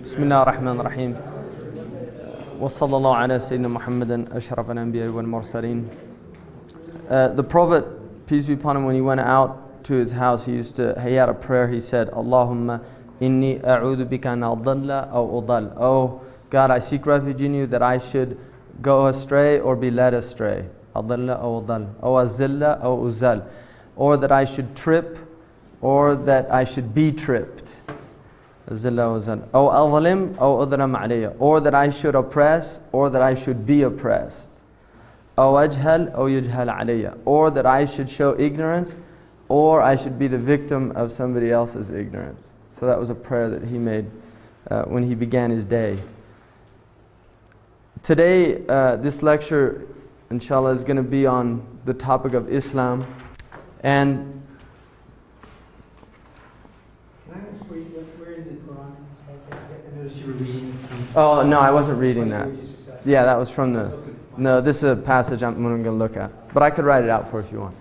Bismillah ar-Rahman ar-Rahim. Wa sallallahu ala Sayyidina Muhammadan ashraf al-anbiya wal mursaleen. The Prophet, peace be upon him, when he went out to his house, he had a prayer. He said, Allahumma inni a'udhu bika an adalla aw udal. Oh God, I seek refuge in you that I should go astray or be led astray. Adalla aw udal. Aw azilla aw uzal. Or that I should trip, or that I should be tripped. Azilla aw uzal. Aw adlim aw udlam alayya. Or that I should oppress, or that I should be oppressed. Aw ajhal aw yujhal alayya. Or that I should show ignorance, or I should be the victim of somebody else's ignorance. So that was a prayer that he made when he began his day. Today, this lecture, inshallah, is going to be on the topic of Islam. And can I ask where in the Qur'an? I noticed you were reading. oh no, I wasn't reading that. Yeah, that was from the. No, this is a passage I'm going to look at, but I could write it out for you if you want.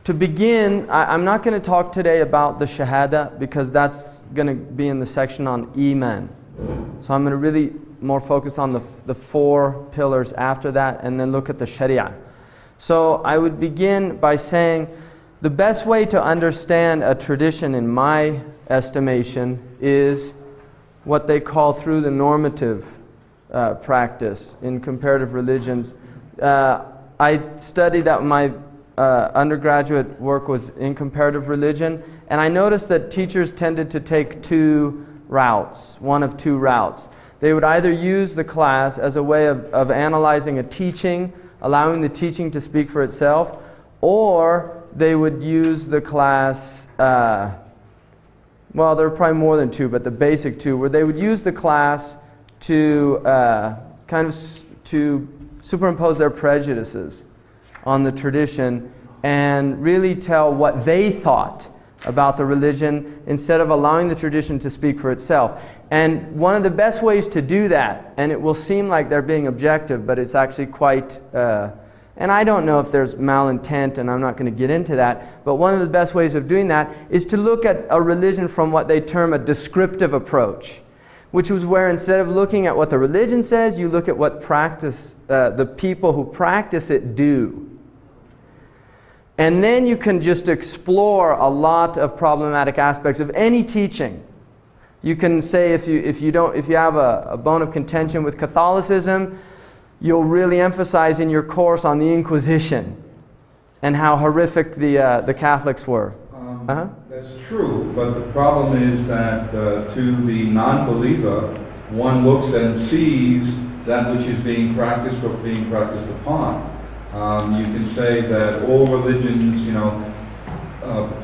To begin, I'm not going to talk today about the Shahada because that's going to be in the section on Iman. So I'm going to really more focus on the four pillars after that and then look at the Sharia. So I would begin by saying the best way to understand a tradition in my estimation is what they call through the normative practice in comparative religions. I studied that my undergraduate work was in comparative religion, and I noticed that teachers tended to take two routes, one of two routes. They would either use the class as a way of analyzing a teaching, allowing the teaching to speak for itself, or they would use the class, well, there are probably more than two, but the basic two, where they would use the class to to superimpose their prejudices on the tradition and really tell what they thought about the religion instead of allowing the tradition to speak for itself. And one of the best ways to do that, and it will seem like they're being objective, but it's actually quite, and I don't know if there's malintent, and I'm not going to get into that, but one of the best ways of doing that is to look at a religion from what they term a descriptive approach, which was where instead of looking at what the religion says, you look at what the people who practice it do. And then you can just explore a lot of problematic aspects of any teaching. You can say if you have a bone of contention with Catholicism, you'll really emphasize in your course on the Inquisition and how horrific the Catholics were. That's true, but the problem is that to the non-believer, one looks and sees that which is being practiced or being practiced upon. You can say that all religions,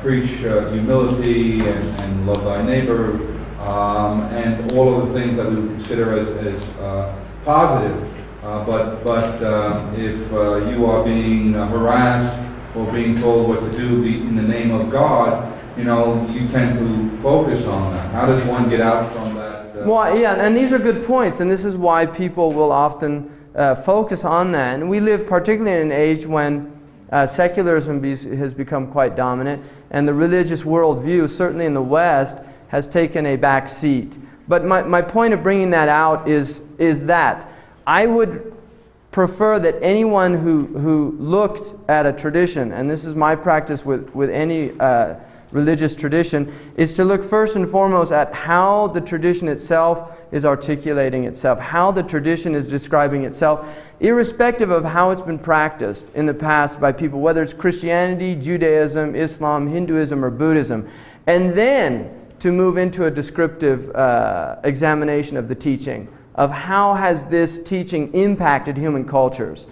preach humility and love thy neighbor, and all of the things that we would consider as positive. But if you are being harassed or being told what to do in the name of God, you tend to focus on that. How does one get out from that? Well, yeah, and these are good points, and this is why people will often focus on that. And we live particularly in an age when secularism has become quite dominant, and the religious worldview, certainly in the West, has taken a back seat. But my point of bringing that out is that I would prefer that anyone who looked at a tradition, and this is my practice with any religious tradition, is to look first and foremost at how the tradition itself is articulating itself, how the tradition is describing itself, irrespective of how it's been practiced in the past by people, whether it's Christianity, Judaism, Islam, Hinduism, or Buddhism. And then to move into a descriptive examination of the teaching, of how has this teaching impacted human cultures.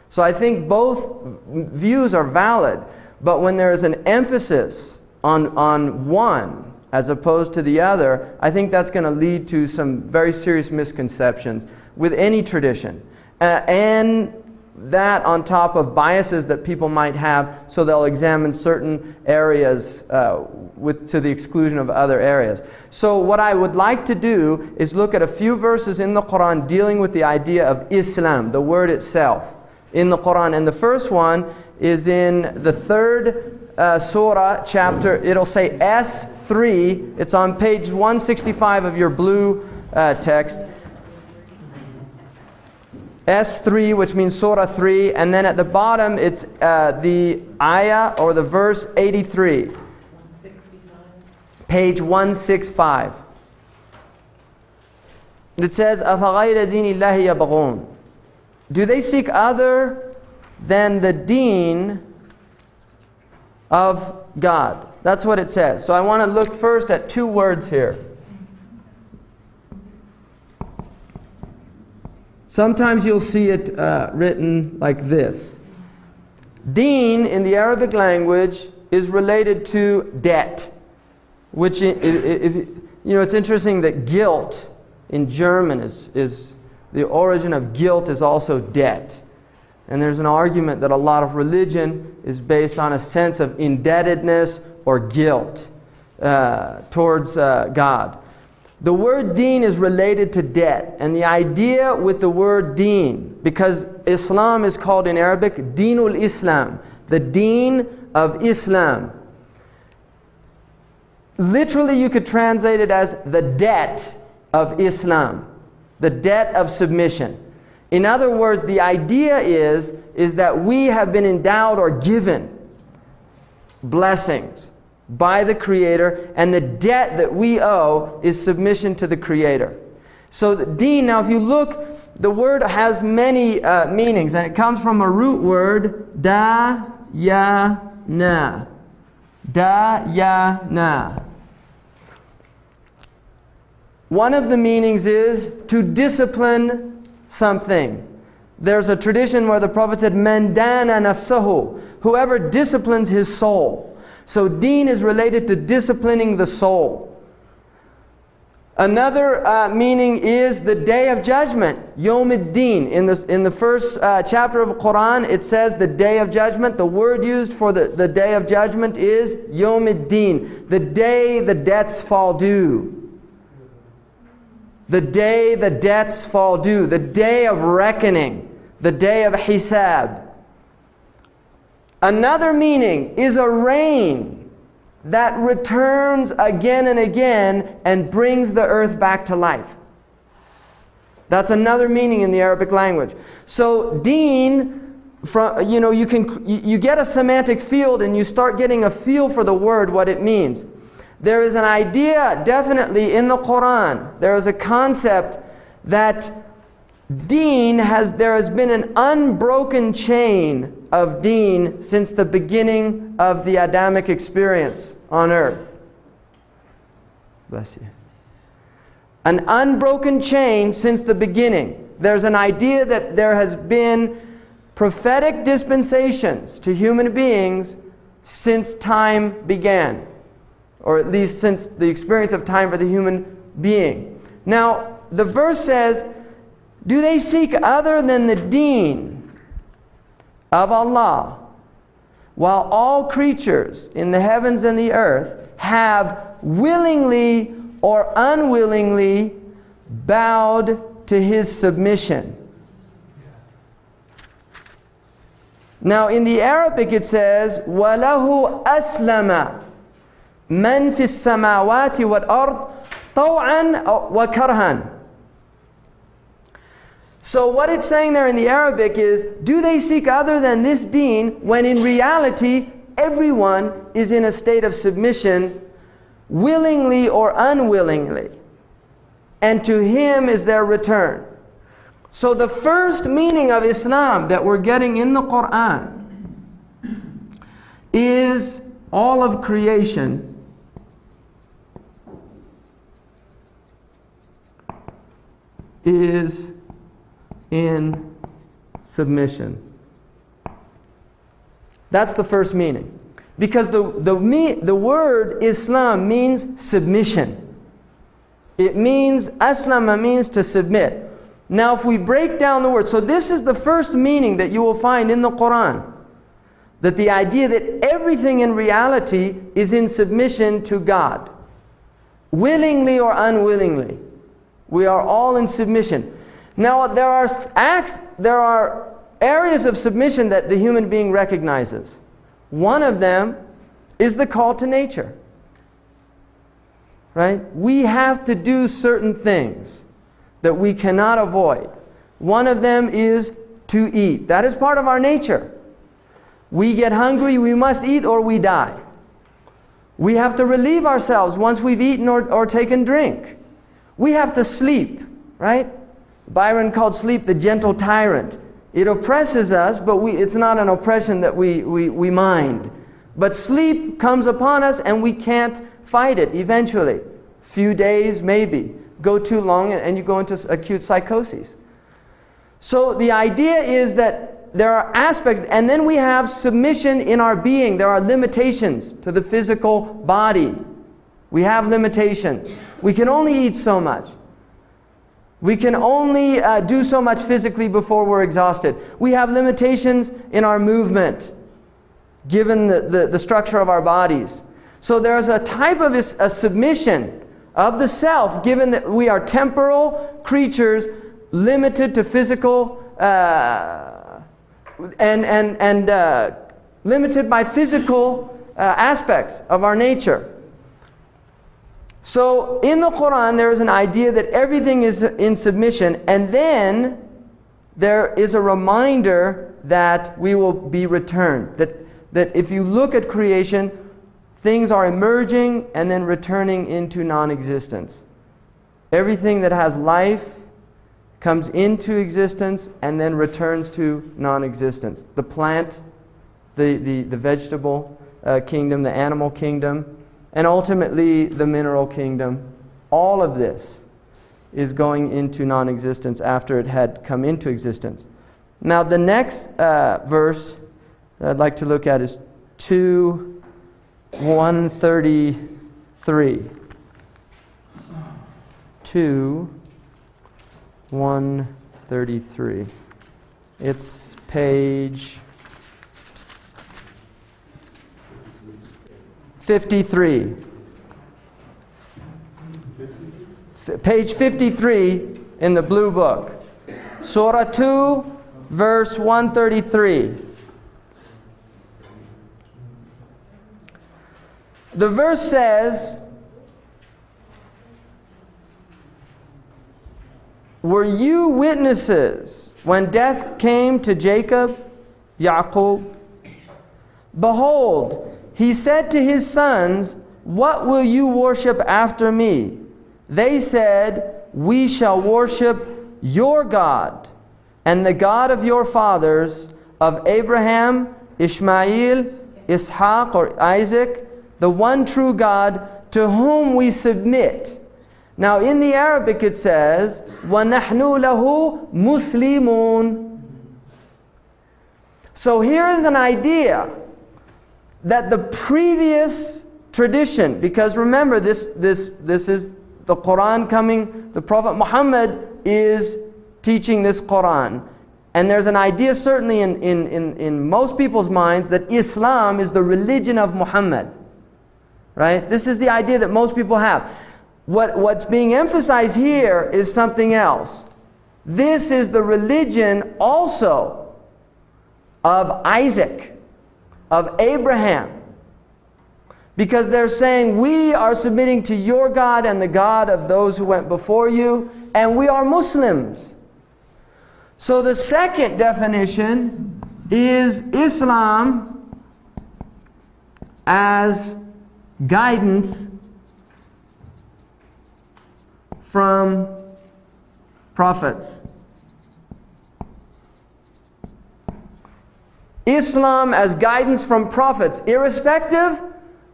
So I think both views are valid, but when there is an emphasis on one as opposed to the other, I think that's going to lead to some very serious misconceptions with any tradition. And that on top of biases that people might have, so they'll examine certain areas to the exclusion of other areas. So what I would like to do is look at a few verses in the Quran dealing with the idea of Islam, the word itself, in the Quran. And the first one is in the third surah, chapter, it'll say S3. It's on page 165 of your blue text. S3, which means Surah 3, and then at the bottom it's the ayah or the verse 83. Page 165. It says, أَفَغَيْرَ دِينِ اللَّهِ يَبْغُونَ. Do they seek other than the deen of God? That's what it says. So I want to look first at two words here. Sometimes you'll see it written like this. Deen in the Arabic language is related to debt, which, it's interesting that guilt in German is the origin of guilt is also debt. And there's an argument that a lot of religion is based on a sense of indebtedness or guilt towards God. The word deen is related to debt. And the idea with the word deen, because Islam is called in Arabic Deenul Islam, the deen of Islam. Literally you could translate it as the debt of Islam, the debt of submission. In other words, the idea is that we have been endowed or given blessings by the Creator, and the debt that we owe is submission to the Creator. So the deen, now if you look, the word has many meanings, and it comes from a root word, da-ya-na. Da-ya-na. One of the meanings is to discipline something. There's a tradition where the Prophet said, "Man dana nafsahu," whoever disciplines his soul. So deen is related to disciplining the soul. Another meaning is the day of judgment, Yawm ad-Din. In the first chapter of the Quran, it says the day of judgment. The word used for the day of judgment is Yawm ad-Din, the day the debts fall due. The day the debts fall due, the day of reckoning, the day of hisab. Another meaning is a rain that returns again and again and brings the earth back to life. That's another meaning in the Arabic language. So deen, you get a semantic field and you start getting a feel for the word, what it means. There is an idea definitely in the Quran. There is a concept that there has been an unbroken chain of deen since the beginning of the Adamic experience on earth. Bless you. An unbroken chain since the beginning. There's an idea that there has been prophetic dispensations to human beings since time began, or at least since the experience of time for the human being. Now, the verse says, do they seek other than the deen of Allah, while all creatures in the heavens and the earth have willingly or unwillingly bowed to His submission? Now in the Arabic it says, وَلَهُ أَسْلَمَ مَنْ فِي السَّمَاوَاتِ وَالْأَرْضِ طَوْعًا وَكَرْهًا. So what it's saying there in the Arabic is, do they seek other than this deen, when in reality everyone is in a state of submission, willingly or unwillingly, and to Him is their return. So the first meaning of Islam that we're getting in the Quran is all of creation is in submission. That's the first meaning. Because the word Islam means submission. It means, aslama means to submit. Now if we break down the word, so this is the first meaning that you will find in the Quran. That the idea that everything in reality is in submission to God. Willingly or unwillingly. We are all in submission. Now there are areas of submission that the human being recognizes. One of them is the call to nature. Right? We have to do certain things that we cannot avoid. One of them is to eat. That is part of our nature. We get hungry, we must eat or we die. We have to relieve ourselves once we've eaten or taken drink. We have to sleep, right? Byron called sleep the gentle tyrant. It oppresses us, but it's not an oppression that we mind. But sleep comes upon us and we can't fight it eventually. Few days, maybe. Go too long and you go into acute psychosis. So the idea is that there are aspects, and then we have submission in our being. There are limitations to the physical body. We have limitations. We can only eat so much. We can only do so much physically before we're exhausted. We have limitations in our movement, given the structure of our bodies. So there's a type of a submission of the self, given that we are temporal creatures, limited to physical and limited by physical aspects of our nature. So in the Quran there is an idea that everything is in submission, and then there is a reminder that we will be returned. That if you look at creation, things are emerging and then returning into non-existence. Everything that has life comes into existence and then returns to non-existence. The plant, the vegetable kingdom, the animal kingdom, and ultimately the mineral kingdom. All of this is going into non-existence after it had come into existence. Now the next verse that I'd like to look at is 2:133. 2:133. It's page 53. Page 53 in the blue book. Surah 2, verse 133. The verse says, "Were you witnesses when death came to Jacob, Yaqub? Behold, he said to his sons, 'What will you worship after me?' They said, 'We shall worship your God and the God of your fathers, of Abraham, Ishmael, Ishaq,'" or Isaac, "'the one true God to whom we submit.'" Now in the Arabic it says, وَنَحْنُ لَهُ مُسْلِمُونَ. So here is an idea that the previous tradition, because remember this is the Quran coming, the Prophet Muhammad is teaching this Quran. And there's an idea certainly in most people's minds that Islam is the religion of Muhammad. Right? This is the idea that most people have. What's being emphasized here is something else. This is the religion also of Isaac, of Abraham. Because they're saying, we are submitting to your God and the God of those who went before you, and we are Muslims. So the second definition is Islam as guidance from prophets. Islam as guidance from prophets, irrespective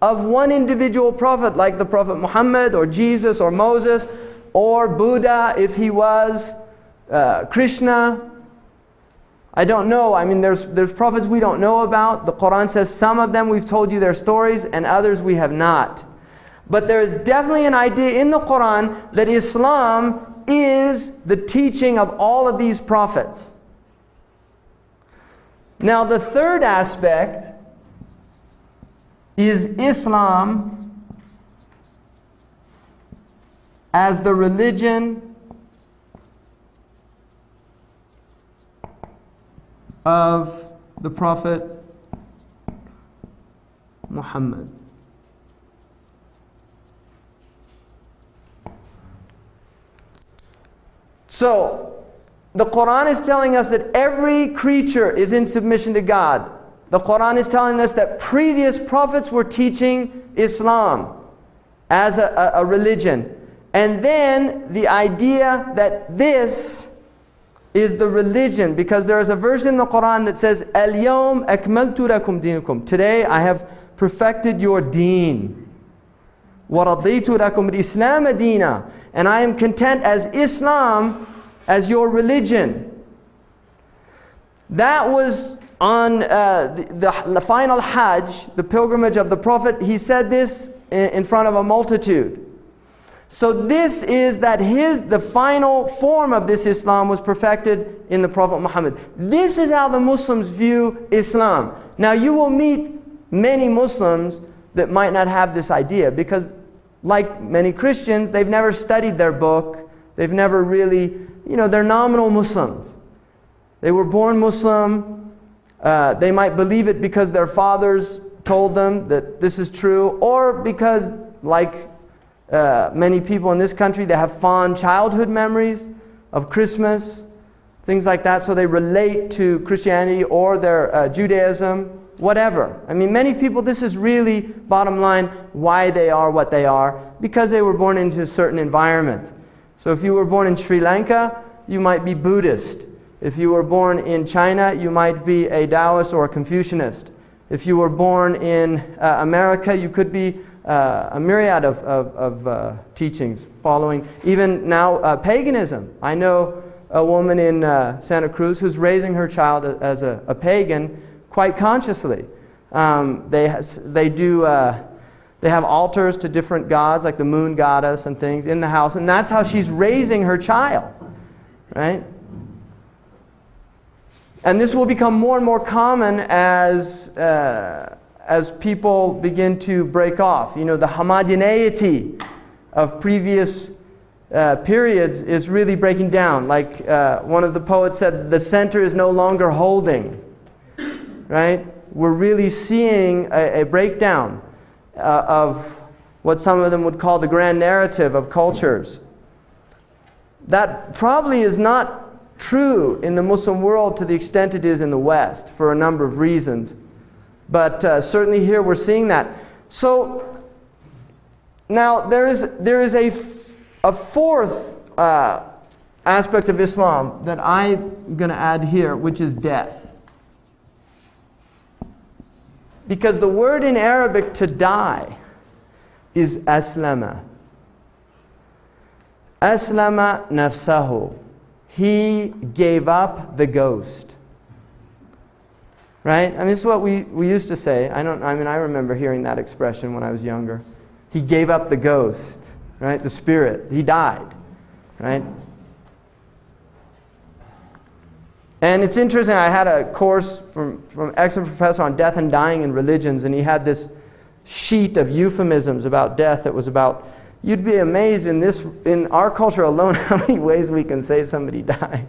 of one individual prophet like the Prophet Muhammad or Jesus or Moses or Buddha if he was, Krishna. I don't know. I mean, there's prophets we don't know about. The Quran says some of them we've told you their stories and others we have not. But there is definitely an idea in the Quran that Islam is the teaching of all of these prophets. Now the third aspect is Islam as the religion of the Prophet Muhammad. So, the Quran is telling us that every creature is in submission to God. The Quran is telling us that previous prophets were teaching Islam as a religion. And then the idea that this is the religion, because there is a verse in the Quran that says, Al-Yawm akmaltu lakum dinakum. Today I have perfected your deen. وَرَضِيتُ لَكُمْ الْإِسْلَامَ دِينًا. And I am content as Islam as your religion. That was on the final Hajj, the pilgrimage of the Prophet. He said this in front of a multitude. So this is that the final form of this Islam was perfected in the Prophet Muhammad. This is how the Muslims view Islam. Now you will meet many Muslims that might not have this idea, because like many Christians, they've never studied their book. They've never really, they're nominal Muslims. They were born Muslim. They might believe it because their fathers told them that this is true, or because, like many people in this country, they have fond childhood memories of Christmas, things like that, so they relate to Christianity or their Judaism, whatever. I mean, many people, this is really, bottom line, why they are what they are, because they were born into a certain environment. So if you were born in Sri Lanka, you might be Buddhist. If you were born in China, you might be a Taoist or a Confucianist. If you were born in America, you could be a myriad of teachings following, even now, paganism. I know a woman in Santa Cruz who's raising her child as a pagan quite consciously. They have altars to different gods, like the moon goddess and things, in the house, and that's how she's raising her child, right? And this will become more and more common as people begin to break off. The homogeneity of previous periods is really breaking down. Like one of the poets said, the center is no longer holding. Right? We're really seeing a breakdown of what some of them would call the grand narrative of cultures. That probably is not true in the Muslim world to the extent it is in the West, for a number of reasons. But certainly here we're seeing that. So now there is a fourth aspect of Islam that I'm going to add here, which is death. Because the word in Arabic to die is aslama. Aslama nafsahu. He gave up the ghost. Right? I mean, this is what we used to say. I remember hearing that expression when I was younger. He gave up the ghost. Right? The spirit. He died. Right? And it's interesting, I had a course from an excellent professor on death and dying in religions, and he had this sheet of euphemisms about death that was about, you'd be amazed in our culture alone how many ways we can say somebody died.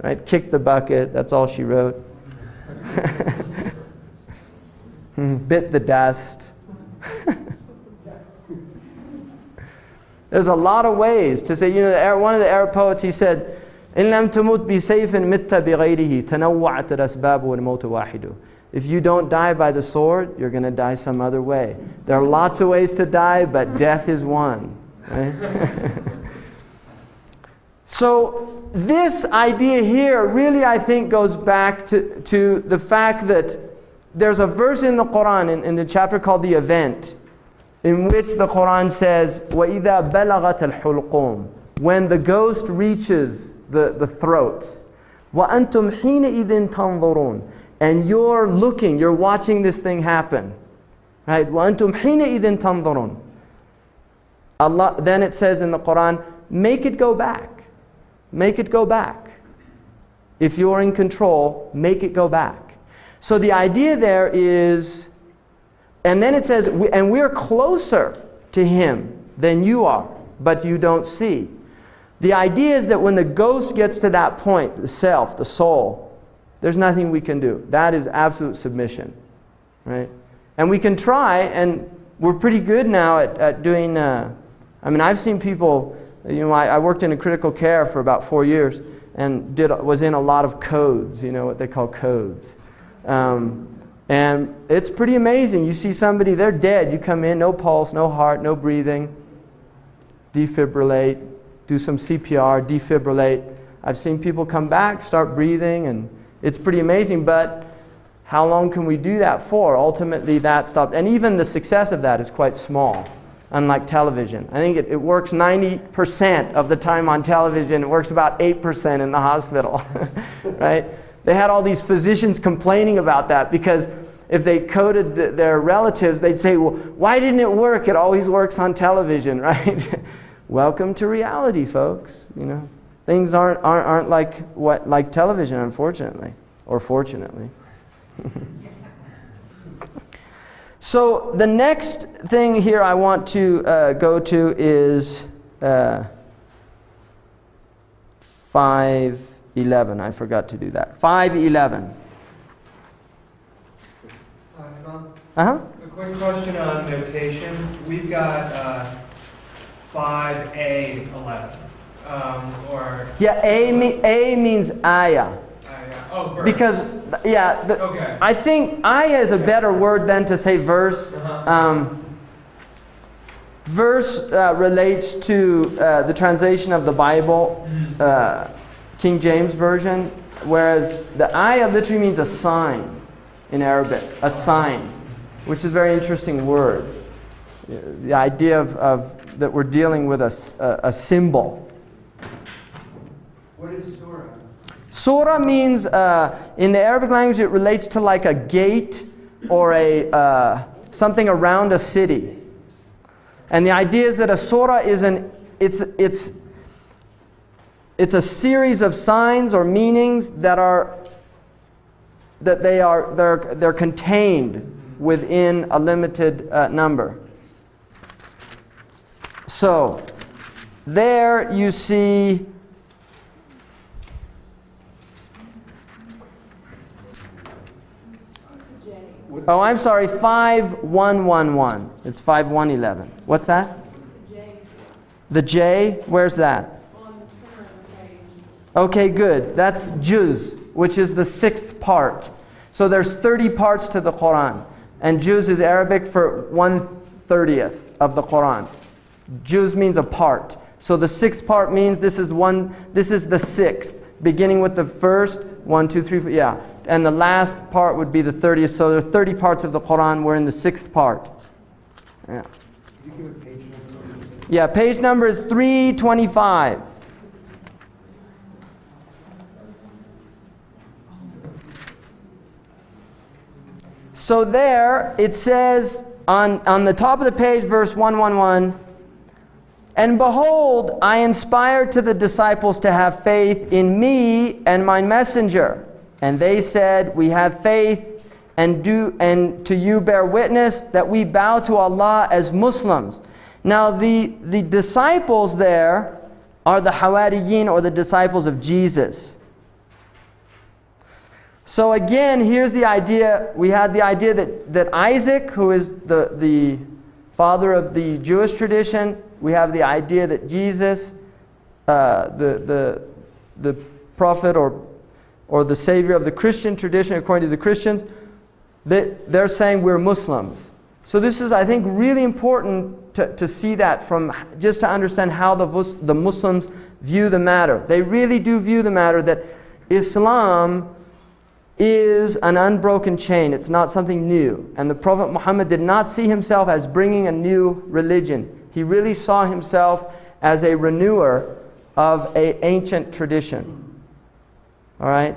Right? Kick the bucket, that's all she wrote. Bit the dust. There's a lot of ways to say, one of the Arab poets, he said, إن لم تمت بسيف مت بغيره تنوعت الأسباب والموت واحد. If you don't die by the sword, you're going to die some other way. There are lots of ways to die, but death is one. Right? So this idea here really, I think, goes back to the fact that there's a verse in the Quran, in the chapter called The Event, in which the Quran says, وَإِذَا بَلَغَتَ الْحُلْقُومِ. When the ghost reaches the throat. وَأَنْتُمْ حِينَئِذٍ تَنْظُرُونَ. And you're watching this thing happen. Right? وَأَنْتُمْ حِينَئِذٍ تَنْظُرُونَ. Allah, then it says in the Quran, make it go back. Make it go back. If you're in control, make it go back. So the idea there is, and then it says, and we're closer to Him than you are, but you don't see. The idea is that when the ghost gets to that point, the self, the soul, there's nothing we can do. That is absolute submission. Right? And we can try, and we're pretty good now at doing, I've seen people, I worked in a critical care for about 4 years and was in a lot of codes, what they call codes. And it's pretty amazing. You see somebody, they're dead. You come in, no pulse, no heart, no breathing. Defibrillate, do some CPR, defibrillate. I've seen people come back, start breathing, and it's pretty amazing. But how long can we do that for? Ultimately, that stopped. And even the success of that is quite small, unlike television. I think it works 90% of the time on television. It works about 8% in the hospital, right? They had all these physicians complaining about that because if they coded their relatives, they'd say, well, why didn't it work? It always works on television, right? Welcome to reality, folks. Things aren't like television, unfortunately, or fortunately. So the next thing here I want to go to is 5:11. I forgot to do that. 5:11. A quick question on notation. We've got 5A11. A means ayah. Verse. Because, Okay. I think ayah is a better word than to say verse. Verse relates to the translation of the Bible, King James Version, whereas the ayah literally means a sign in Arabic, a sign, which is a very interesting word. The idea of that we're dealing with a symbol. What is surah? Surah means, in the Arabic language, it relates to like a gate or something around a city. And the idea is that a surah is it's a series of signs or meanings they're contained within a limited number. So there you see Oh, I'm sorry, 5:111. It's 5:111. What's that? What's the J for? The J, where's that? On the center of the page. Okay, good. That's juz, which is the 6th part. So there's 30 parts to the Quran. And juz is Arabic for 1/30th of the Quran. Juz means a part. So the 6th part means this is the 6th, beginning with the first 1, 2, 3, 4, yeah. And the last part would be the 30th. So there are 30 parts of the Quran. We're in the 6th part. Yeah. Could you give a page number? Yeah, page number is 325. So there it says on the top of the page, verse 111, and behold, I inspired to the disciples to have faith in me and my messenger. And they said, we have faith and to you bear witness that we bow to Allah as Muslims. Now the disciples there are the Hawariyin, or the disciples of Jesus. So again, here's the idea. We had the idea that Isaac, who is the father of the Jewish tradition, we have the idea that Jesus, the prophet or the savior of the Christian tradition, according to the Christians, they're saying we're Muslims. So this is, I think, really important to see that, from just to understand how the Muslims view the matter. They really do view the matter that Islam is an unbroken chain. It's not something new. And the Prophet Muhammad did not see himself as bringing a new religion. He really saw himself as a renewer of an ancient tradition. All right?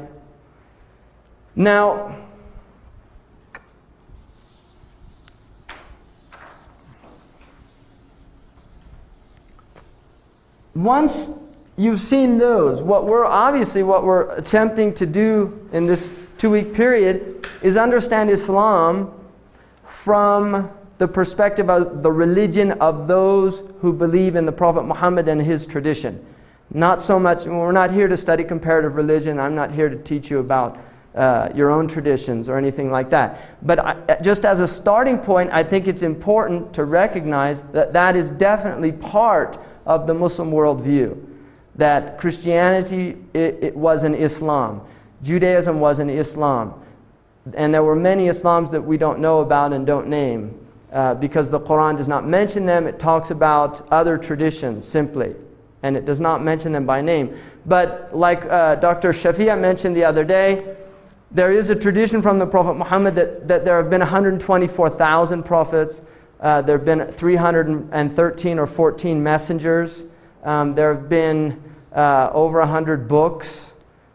Now, once you've seen those, what we're attempting to do in this 2-week period is understand Islam from the perspective of the religion of those who believe in the Prophet Muhammad and his tradition. Not so much, we're not here to study comparative religion. I'm not here to teach you about your own traditions or anything like that. But just as a starting point, I think it's important to recognize that that is definitely part of the Muslim worldview. That Christianity, it was an Islam. Judaism was an Islam. And there were many Islams that we don't know about and don't name because the Quran does not mention them. It talks about other traditions simply, and it does not mention them by name. But like Dr. Shafi'a mentioned the other day, there is a tradition from the Prophet Muhammad that there have been 124,000 prophets. There have been 313 or 14 messengers. There have been over 100 books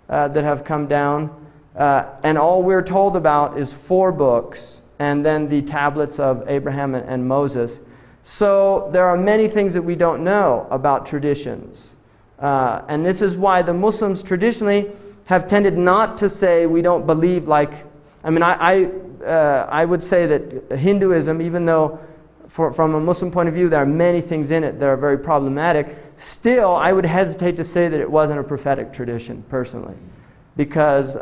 that have come down. And all we're told about is 4 books, and then the tablets of Abraham and Moses. So there are many things that we don't know about traditions. And this is why the Muslims traditionally have tended not to say we don't believe like... I would say that Hinduism, even though from a Muslim point of view there are many things in it that are very problematic, still I would hesitate to say that it wasn't a prophetic tradition, personally. Because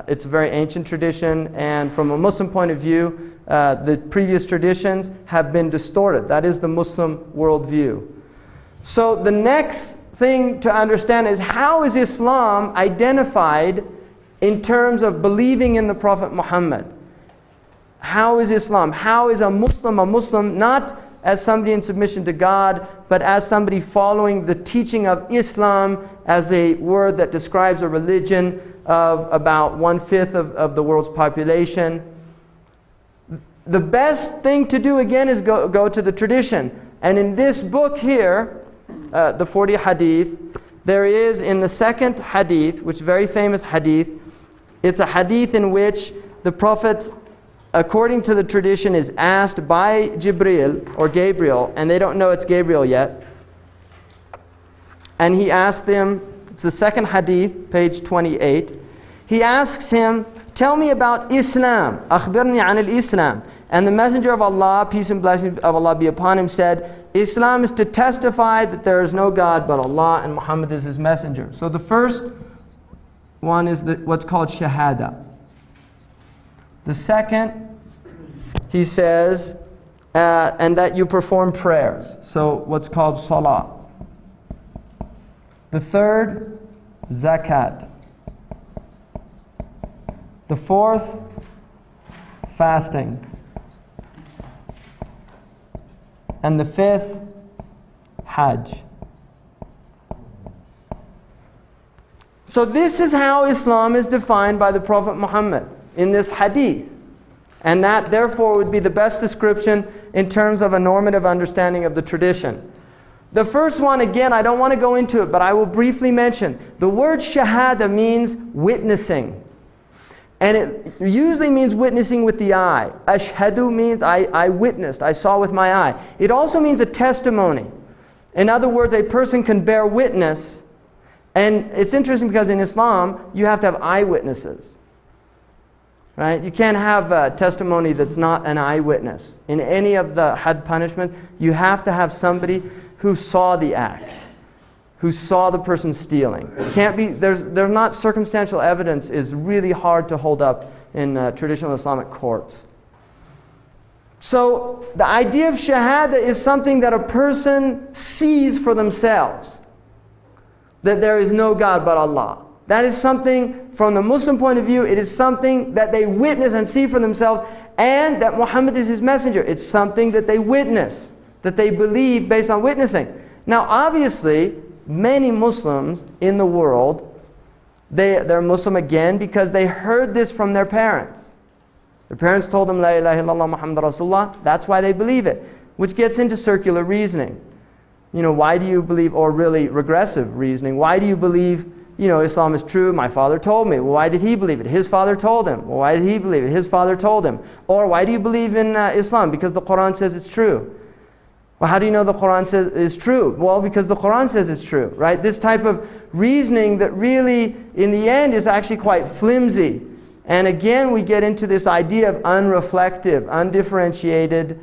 it's a very ancient tradition, and from a Muslim point of view, the previous traditions have been distorted. That is the Muslim worldview. So the next thing to understand is, how is Islam identified in terms of believing in the Prophet Muhammad? How is Islam? How is a Muslim, not as somebody in submission to God, but as somebody following the teaching of Islam as a word that describes a religion of about 1/5 of the world's population? The best thing to do again is go to the tradition. And in this book here, the 40 hadith, there is in the second hadith, which is a very famous hadith, it's a hadith in which the Prophet, according to the tradition, is asked by Jibril or Gabriel, and they don't know it's Gabriel yet. And he asked them, it's the second hadith, page 28. He asks him, tell me about Islam. Akhbirni an al-Islam. And the Messenger of Allah, peace and blessings of Allah be upon him, said, Islam is to testify that there is no God but Allah and Muhammad is his messenger. So the first one is what's called Shahada. The second, he says, and that you perform prayers. So what's called Salah. The third, Zakat. The fourth, fasting. And the fifth, Hajj. So this is how Islam is defined by the Prophet Muhammad in this hadith. And that therefore would be the best description in terms of a normative understanding of the tradition. The first one, again, I don't want to go into it, but I will briefly mention. The word shahada means witnessing. And it usually means witnessing with the eye. Ashhadu means I witnessed, I saw with my eye. It also means a testimony. In other words, a person can bear witness. And it's interesting because in Islam, you have to have eyewitnesses. Right? You can't have a testimony that's not an eyewitness. In any of the had punishments, you have to have somebody who saw the act, who saw the person stealing. Can't be, there's not circumstantial evidence is really hard to hold up in traditional Islamic courts. So the idea of shahada is something that a person sees for themselves. That there is no God but Allah. That is something, from the Muslim point of view, it is something that they witness and see for themselves, and that Muhammad is his messenger. It's something that they witness, that they believe based on witnessing. Now obviously, many Muslims in the world, they're Muslim again because they heard this from their parents. Their parents told them, La ilaha illallah Muhammad Rasulullah. That's why they believe it, which gets into circular reasoning. You know, why do you believe, or really regressive reasoning, why do you believe, you know, Islam is true? My father told me. Well, why did he believe it? His father told him. Well, why did he believe it? His father told him. Or why do you believe in Islam? Because the Quran says it's true. Well, how do you know the Quran says it's true? Well, because the Quran says it's true, right? This type of reasoning that really, in the end, is actually quite flimsy. And again, we get into this idea of unreflective, undifferentiated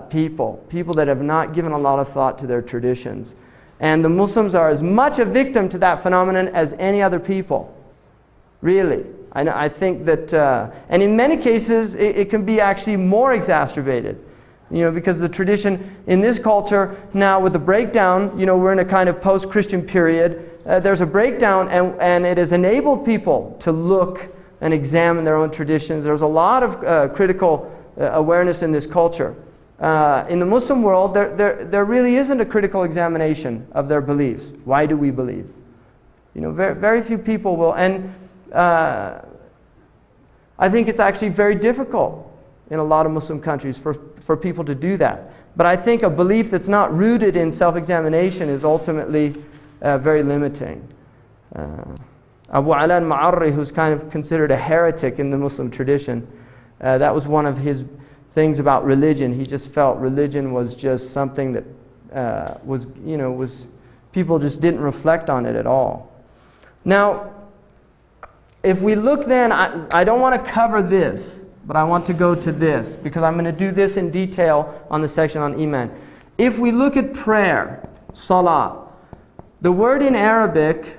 people that have not given a lot of thought to their traditions. And the Muslims are as much a victim to that phenomenon as any other people. Really. I think that, and in many cases, it can be actually more exacerbated. Because the tradition in this culture now with the breakdown, we're in a kind of post-Christian period. There's a breakdown, and it has enabled people to look and examine their own traditions. There's a lot of critical awareness in this culture. In the Muslim world, there really isn't a critical examination of their beliefs. Why do we believe? Very, very few people will. And I think it's actually very difficult in a lot of Muslim countries for people to do that. But I think a belief that's not rooted in self-examination is ultimately very limiting. Abu Ala al-Ma'arri, who's kind of considered a heretic in the Muslim tradition, that was one of his things about religion. He just felt religion was just something that was people just didn't reflect on it at all. Now, if we look then, I don't want to cover this, but I want to go to this, because I'm going to do this in detail on the section on Iman. If we look at prayer, salah, the word in Arabic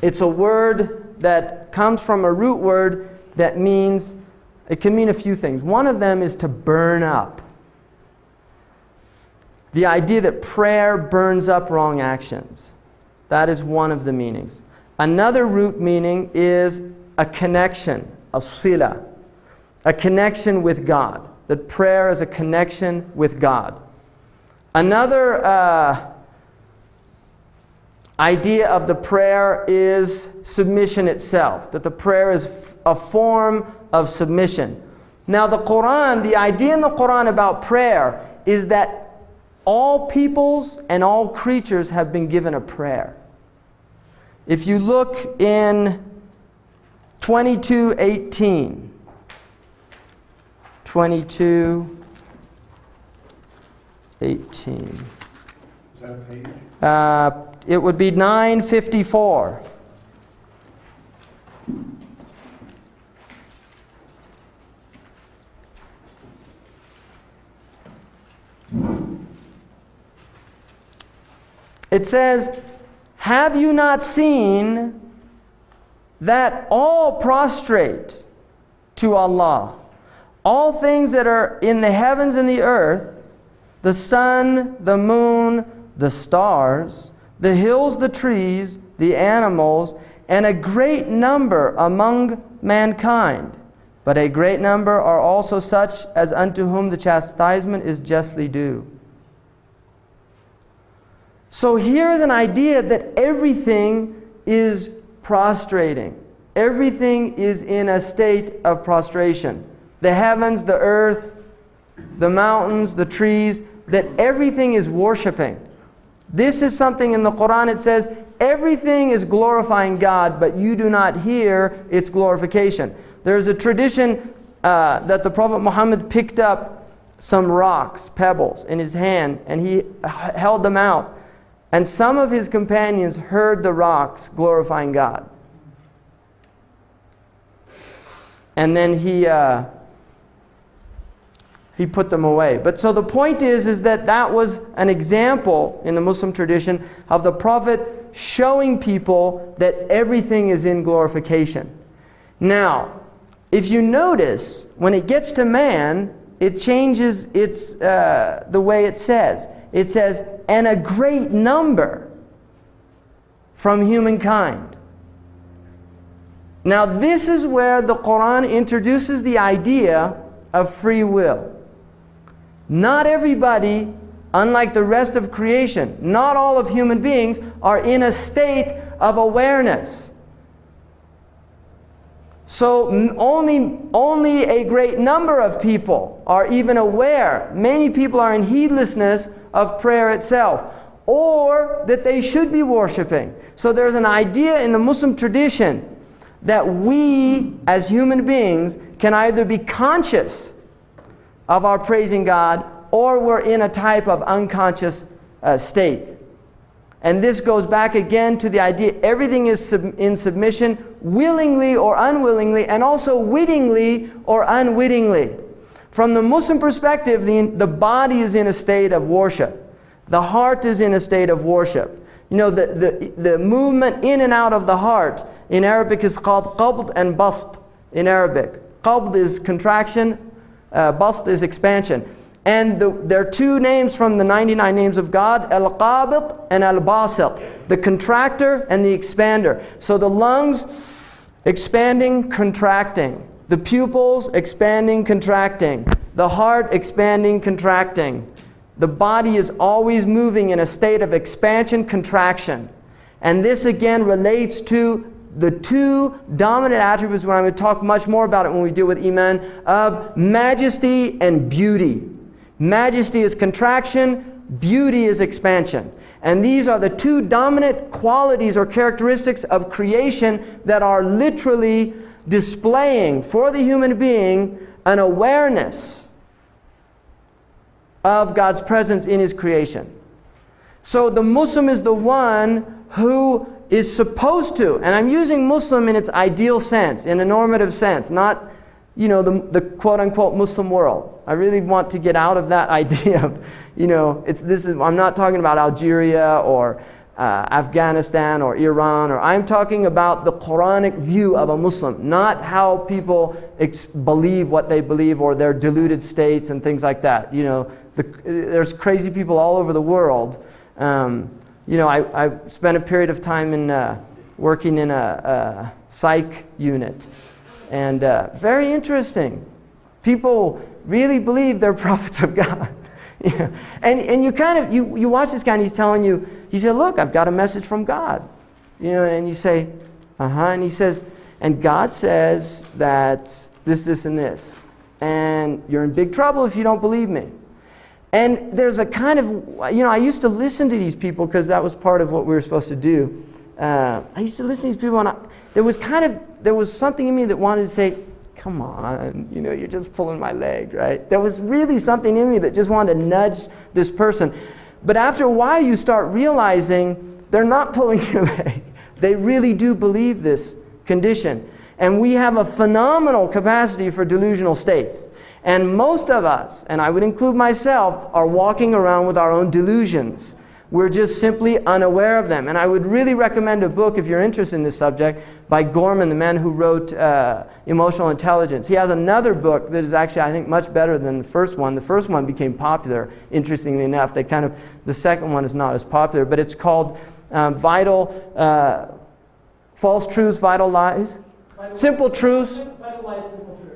it's a word that comes from a root word that means, it can mean a few things. One of them is to burn up. The idea that prayer burns up wrong actions. That is one of the meanings. Another root meaning is a connection, a sila, a connection with God. That prayer is a connection with God. Another idea of the prayer is submission itself. That the prayer is a form of submission. Now the Quran, the idea in the Quran about prayer is that all peoples and all creatures have been given a prayer. If you look in 22:18, 22:18. Is that a page? It would be 954. It says, "Have you not seen that all prostrate to Allah? All things that are in the heavens and the earth, the sun, the moon, the stars, the hills, the trees, the animals, and a great number among mankind. But a great number are also such as unto whom the chastisement is justly due." So here's an idea that everything is prostrating. Everything is in a state of prostration. The heavens, the earth, the mountains, the trees, that everything is worshiping. This is something in the Quran, it says, everything is glorifying God, but you do not hear its glorification. There's a tradition that the Prophet Muhammad picked up some rocks, pebbles, in his hand, and he held them out. And some of his companions heard the rocks glorifying God. And then he put them away. But so the point is that was an example in the Muslim tradition of the Prophet showing people that everything is in glorification. Now, if you notice, when it gets to man, it changes the way it says. It says, "and a great number from humankind." Now this is where the Quran introduces the idea of free will. Not everybody, unlike the rest of creation, not all of human beings are in a state of awareness. So only a great number of people are even aware. Many people are in heedlessness of prayer itself, or that they should be worshiping. So there's an idea in the Muslim tradition that we as human beings can either be conscious of our praising God, or we're in a type of unconscious state. And this goes back again to the idea everything is in submission, willingly or unwillingly, and also wittingly or unwittingly. From the Muslim perspective, the body is in a state of worship. The heart is in a state of worship. You know, the movement in and out of the heart in Arabic is called qabd and bast in Arabic. Qabd is contraction, bast is expansion. And there are two names from the 99 names of God, al-qabid and al-basit, the contractor and the expander. So the lungs expanding, contracting. The pupils expanding, contracting. The heart expanding, contracting. The body is always moving in a state of expansion, contraction. And this again relates to the two dominant attributes, when I'm going to talk much more about it when we deal with Iman, of majesty and beauty. Majesty is contraction, beauty is expansion. And these are the two dominant qualities or characteristics of creation that are literally displaying for the human being an awareness of God's presence in His creation. So the Muslim is the one who is supposed to, and I'm using Muslim in its ideal sense, in a normative sense, not, you know, the quote-unquote Muslim world. I really want to get out of that idea of, you know, I'm not talking about Algeria or Afghanistan or Iran, or I'm talking about the Quranic view of a Muslim, not how people believe what they believe or their deluded states and things like that. You know, there's crazy people all over the world. You know, I spent a period of time working in a psych unit, and very interesting. People really believe they're prophets of God. Yeah. And you kind of, you watch this guy and he's telling you, he said, look, I've got a message from God. You know, and you say, and he says, and God says that this, and this. And you're in big trouble if you don't believe me. And there's a kind of, you know, I used to listen to these people because that was part of what we were supposed to do. I used to listen to these people, and there was something in me that wanted to say, come on, you know, you're just pulling my leg, right? There was really something in me that just wanted to nudge this person. But after a while, you start realizing they're not pulling your leg. They really do believe this condition. And we have a phenomenal capacity for delusional states. And most of us, and I would include myself, are walking around with our own delusions. We're just simply unaware of them. And I would really recommend a book, if you're interested in this subject, by Gorman, the man who wrote Emotional Intelligence. He has another book that is actually, I think, much better than the first one. The first one became popular, interestingly enough. The second one is not as popular, but it's called False Truths, Vital Lies. Simple Truths.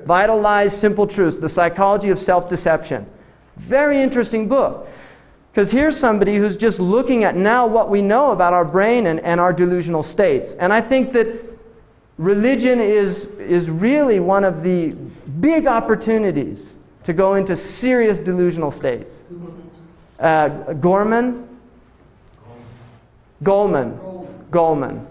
Vital Lies, Simple Truths. The Psychology of Self-Deception. Very interesting book. Because here's somebody who's just looking at now what we know about our brain and our delusional states. And I think that religion is really one of the big opportunities to go into serious delusional states. Goleman. Goleman.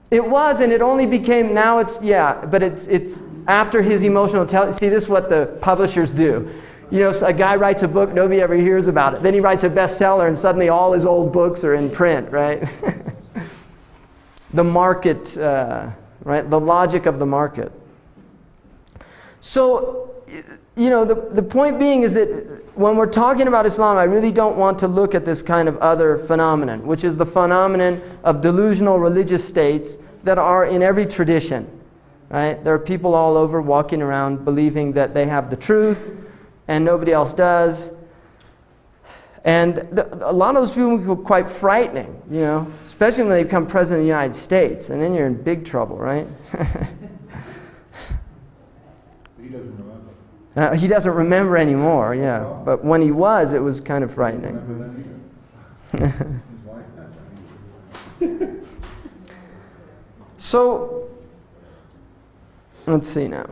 It was, and it only became, now it's, but it's after his emotional intelligence. See, this is what the publishers do. You know, a guy writes a book, nobody ever hears about it. Then he writes a bestseller, and suddenly all his old books are in print, right? The market, right? The logic of the market. So, you know, the point being is that when we're talking about Islam, I really don't want to look at this kind of other phenomenon, which is the phenomenon of delusional religious states that are in every tradition, right? There are people all over walking around believing that they have the truth and nobody else does. And a lot of those people are quite frightening, you know, especially when they become president of the United States, and then you're in big trouble, right? He doesn't remember. He doesn't remember anymore, yeah. But when he was, it was kind of frightening. His wife died. So, let's see now.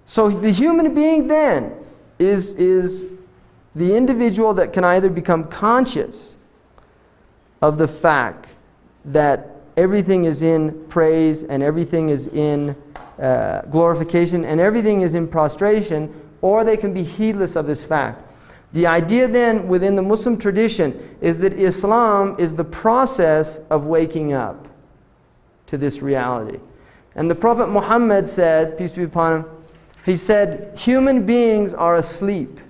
So the human being then is the individual that can either become conscious of the fact that everything is in praise and everything is in glorification and everything is in prostration, or they can be heedless of this fact. The idea then within the Muslim tradition is that Islam is the process of waking up to this reality. And the Prophet Muhammad said, peace be upon him, he said, human beings are asleep,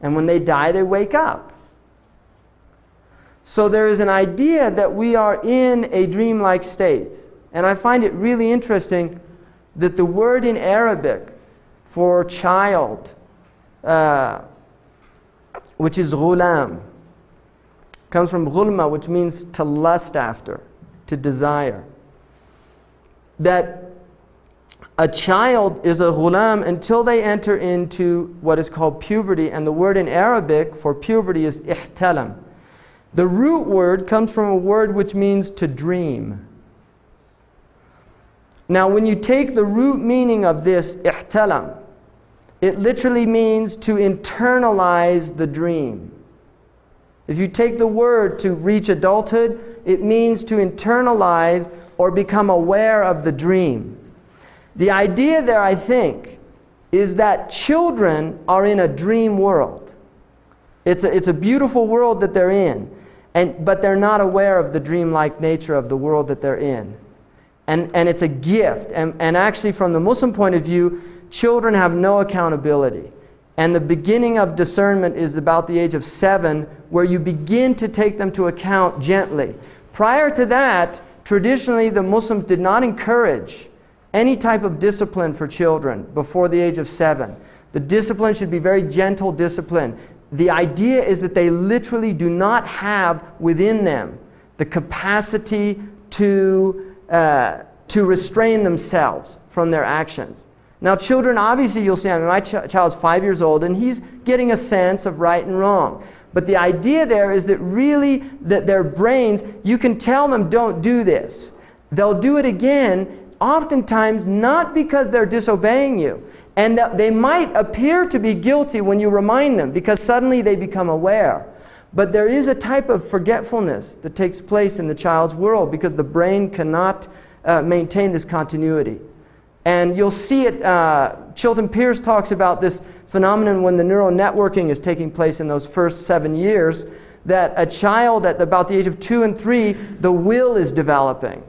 and when they die, they wake up. So there is an idea that we are in a dreamlike state. And I find it really interesting that the word in Arabic for child, which is ghulam, comes from ghulma, which means to lust after, to desire. That a child is a ghulam until they enter into what is called puberty, and the word in Arabic for puberty is ihtalam. The root word comes from a word which means to dream. Now when you take the root meaning of this ihtalam, it literally means to internalize the dream. If you take the word to reach adulthood, it means to internalize or become aware of the dream. The idea there, I think, is that children are in a dream world. It's a beautiful world that they're in, but they're not aware of the dreamlike nature of the world that they're in. And it's a gift. And actually, from the Muslim point of view, children have no accountability. And the beginning of discernment is about the age of 7, where you begin to take them to account gently. Prior to that, traditionally the Muslims did not encourage any type of discipline for children before the age of 7. The discipline should be very gentle discipline. The idea is that they literally do not have within them the capacity to restrain themselves from their actions. Now children, obviously you'll see, my child's 5 years old and he's getting a sense of right and wrong. But the idea there is that really, that their brains, you can tell them don't do this. They'll do it again, oftentimes not because they're disobeying you. And that they might appear to be guilty when you remind them, because suddenly they become aware. But there is a type of forgetfulness that takes place in the child's world because the brain cannot maintain this continuity. And you'll see it, Chilton Pierce talks about this phenomenon when the neural networking is taking place in those first 7 years, that a child at about the age of 2 and 3, the will is developing.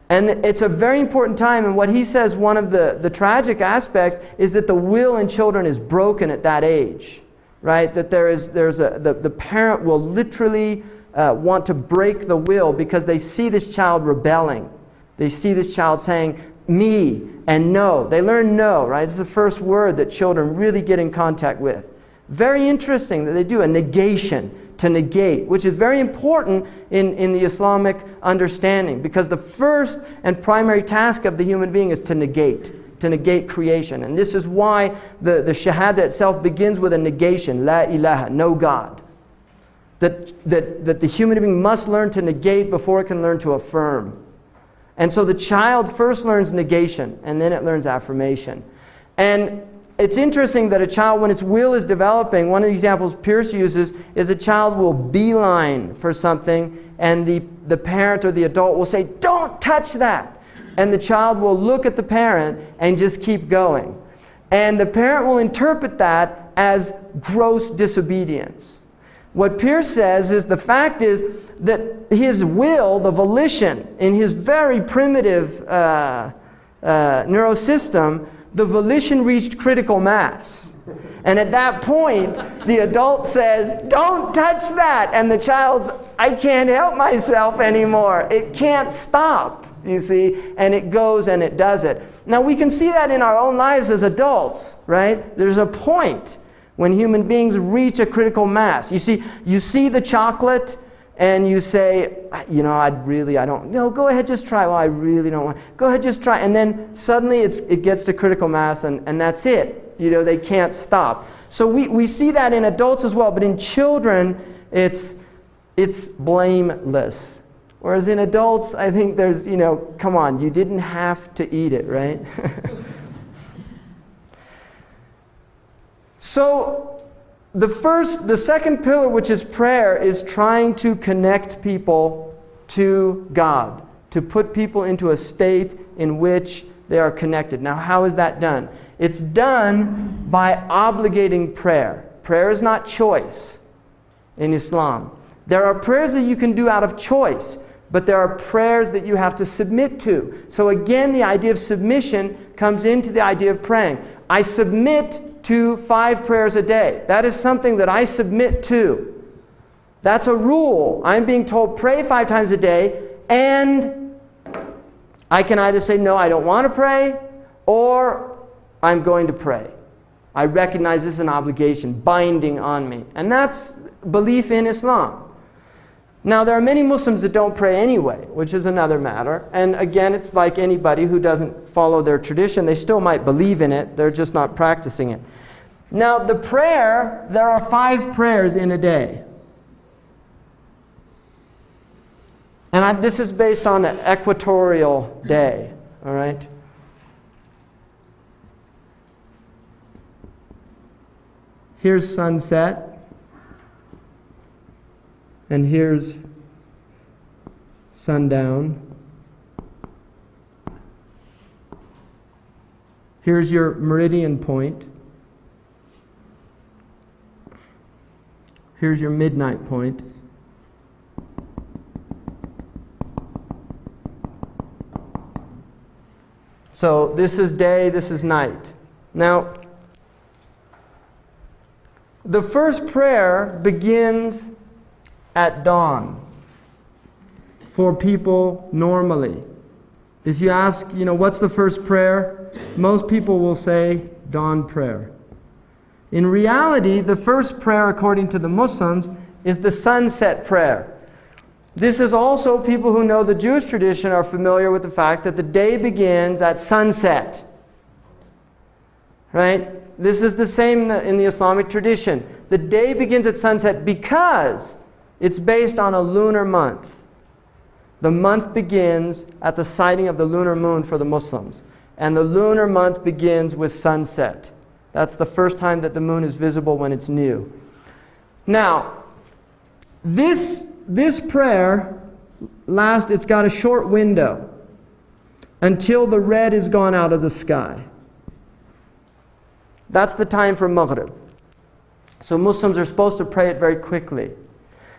And it's a very important time, and what he says, one of the tragic aspects is that the will in children is broken at that age, right? That the parent will literally want to break the will because they see this child rebelling. They see this child saying, me and no. They learn no, right? It's the first word that children really get in contact with. Very interesting that they do a negation, to negate, which is very important in the Islamic understanding, because the first and primary task of the human being is to negate creation. And this is why the Shahada itself begins with a negation, La ilaha, no God. That the human being must learn to negate before it can learn to affirm. And so the child first learns negation, and then it learns affirmation. And it's interesting that a child, when its will is developing, one of the examples Pierce uses is a child will beeline for something, and the parent or the adult will say, don't touch that. And the child will look at the parent and just keep going. And the parent will interpret that as gross disobedience. What Pierce says is the fact is that his will, the volition, in his very primitive neurosystem, the volition reached critical mass. And at that point, the adult says, don't touch that. And the child's, I can't help myself anymore. It can't stop, you see. And it goes and it does it. Now we can see that in our own lives as adults, right? There's a point when human beings reach a critical mass. You see the chocolate and you say, you know, I don't, no, go ahead, just try. Well, I really don't want, go ahead, just try. And then suddenly it gets to critical mass and that's it. You know, they can't stop. So we see that in adults as well, but in children, it's blameless. Whereas in adults, I think there's, you know, come on, you didn't have to eat it, right? So the second pillar, which is prayer, is trying to connect people to God, to put people into a state in which they are connected. Now, how is that done? It's done by obligating prayer. Prayer is not choice in Islam. There are prayers that you can do out of choice. but there are prayers that you have to submit to. So again, the idea of submission comes into the idea of praying. I submit to 5 prayers a day. That is something that I submit to. That's a rule. I'm being told pray 5 times a day, and I can either say, no, I don't want to pray, or I'm going to pray. I recognize this is an obligation, binding on me. And that's belief in Islam. Now, there are many Muslims that don't pray anyway, which is another matter. And again, it's like anybody who doesn't follow their tradition. They still might believe in it. They're just not practicing it. Now, the prayer, there are 5 prayers in a day. And this is based on an equatorial day, all right? Here's sunset. And here's sundown. Here's your meridian point. Here's your midnight point. So this is day, this is night. Now, the first prayer begins at dawn for people normally. If you ask, what's the first prayer? Most people will say dawn prayer. In reality, the first prayer, according to the Muslims, is the sunset prayer. This is also, people who know the Jewish tradition are familiar with the fact that the day begins at sunset. Right? This is the same in the Islamic tradition. The day begins at sunset because it's based on a lunar month. The month begins at the sighting of the lunar moon for the Muslims. And the lunar month begins with sunset. That's the first time that the moon is visible when it's new. Now, this prayer it's got a short window until the red is gone out of the sky. That's the time for Maghrib. So Muslims are supposed to pray it very quickly.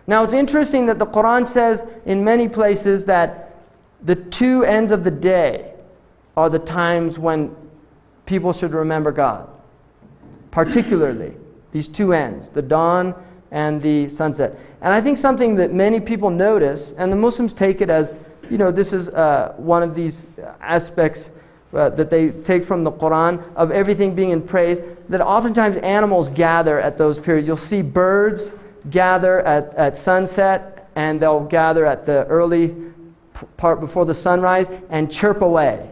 Now it's interesting that the Quran says in many places that the 2 ends of the day are the times when people should remember God. Particularly, these 2 ends, the dawn and the sunset. And I think something that many people notice, and the Muslims take it as, this is one of these aspects that they take from the Quran of everything being in praise, that oftentimes animals gather at those periods. You'll see birds gather at sunset, and they'll gather at the early part before the sunrise and chirp away.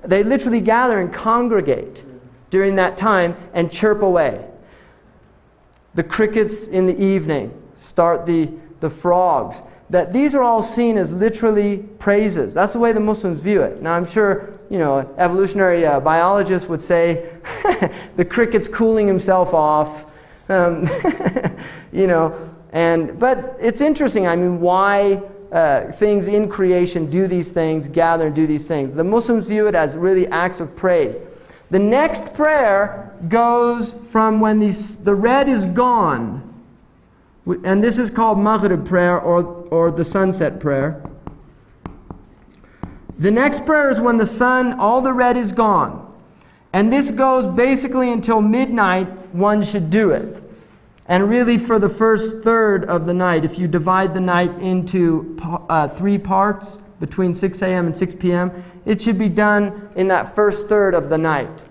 They literally gather and congregate during that time and chirp away. The crickets in the evening start the frogs. That these are all seen as literally praises. That's the way the Muslims view it. Now I'm sure, evolutionary biologists would say the cricket's cooling himself off. But it's interesting. Why things in creation do these things, gather and do these things. The Muslims view it as really acts of praise. The next prayer goes from when the red is gone, and this is called Maghrib prayer or the sunset prayer. The next prayer is when all the red is gone. And this goes basically until midnight, one should do it. And really for the first third of the night, if you divide the night into 3 parts, between 6 a.m. and 6 p.m., it should be done in that first third of the night,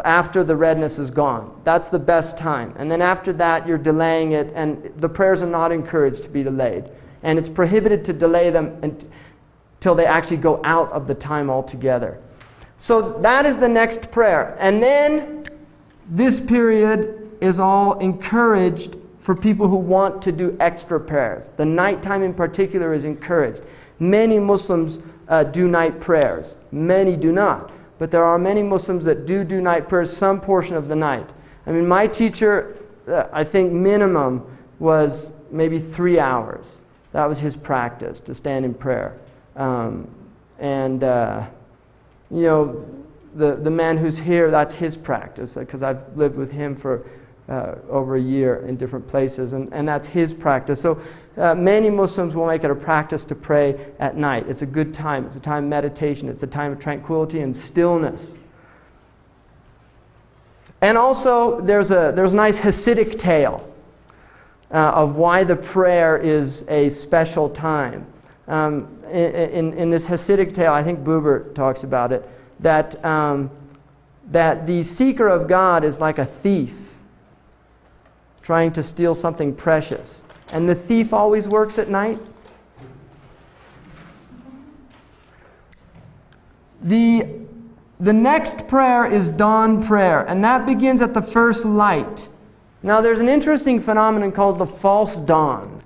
after the redness is gone. That's the best time. And then after that, you're delaying it, and the prayers are not encouraged to be delayed. And it's prohibited to delay them until they actually go out of the time altogether. So that is the next prayer. And then this period is all encouraged for people who want to do extra prayers. The nighttime in particular is encouraged. Many Muslims do night prayers. Many do not. But there are many Muslims that do night prayers some portion of the night. My teacher, I think minimum was maybe 3 hours. That was his practice, to stand in prayer. The man who's here, that's his practice, because I've lived with him for over a year in different places, and that's his practice. So many Muslims will make it a practice to pray at night. It's a good time. It's a time of meditation. It's a time of tranquility and stillness. And also, there's a nice Hasidic tale of why the prayer is a special time. In this Hasidic tale, I think Buber talks about it, that the seeker of God is like a thief trying to steal something precious. And the thief always works at night. The next prayer is dawn prayer, and that begins at the first light. Now there's an interesting phenomenon called the false dawn,